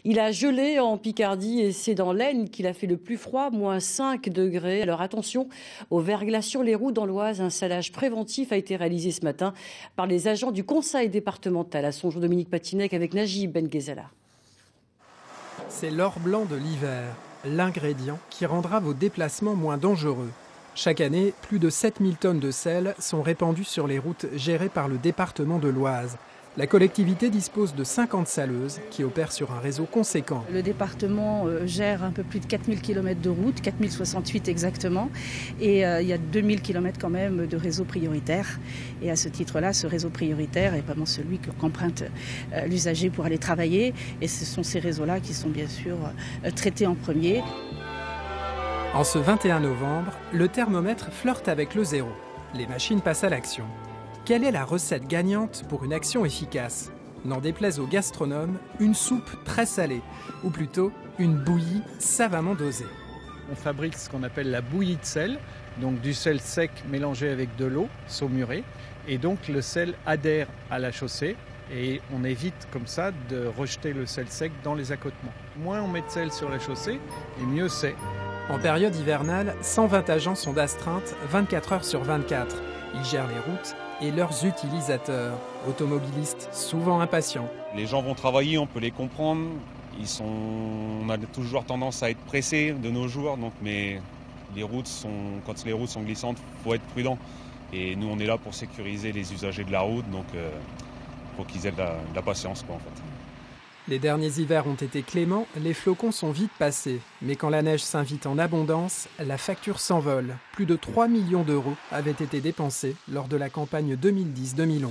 Il a gelé en Picardie et c'est dans l'Aisne qu'il a fait le plus froid, moins 5 degrés. Alors attention au verglas sur les routes dans l'Oise. Un salage préventif a été réalisé ce matin par les agents du conseil départemental. À Songeau, Dominique Patinec avec Najib Benguezela. C'est l'or blanc de l'hiver, l'ingrédient qui rendra vos déplacements moins dangereux. Chaque année, plus de 7000 tonnes de sel sont répandues sur les routes gérées par le département de l'Oise. La collectivité dispose de 50 saleuses qui opèrent sur un réseau conséquent. Le département gère un peu plus de 4000 km de route, 4068 exactement, et il y a 2000 km quand même de réseau prioritaire. Et à ce titre-là, ce réseau prioritaire est vraiment celui qu'emprunte l'usager pour aller travailler. Et ce sont ces réseaux-là qui sont bien sûr traités en premier. En ce 21 novembre, le thermomètre flirte avec le zéro. Les machines passent à l'action. Quelle est la recette gagnante pour une action efficace? N'en déplaise aux gastronomes, une soupe très salée, ou plutôt une bouillie savamment dosée. On fabrique ce qu'on appelle la bouillie de sel, donc du sel sec mélangé avec de l'eau saumurée, et donc le sel adhère à la chaussée, et on évite comme ça de rejeter le sel sec dans les accotements. Moins on met de sel sur la chaussée, et mieux c'est. En période hivernale, 120 agents sont d'astreinte 24 heures sur 24. Ils gèrent les routes et leurs utilisateurs, automobilistes souvent impatients. Les gens vont travailler, on peut les comprendre. On a toujours tendance à être pressés de nos jours, mais quand les routes sont glissantes, il faut être prudent. Et nous, on est là pour sécuriser les usagers de la route, donc il faut qu'ils aient de la patience, en fait. Les derniers hivers ont été cléments, les flocons sont vite passés. Mais quand la neige s'invite en abondance, la facture s'envole. Plus de 3 millions d'euros avaient été dépensés lors de la campagne 2010-2011.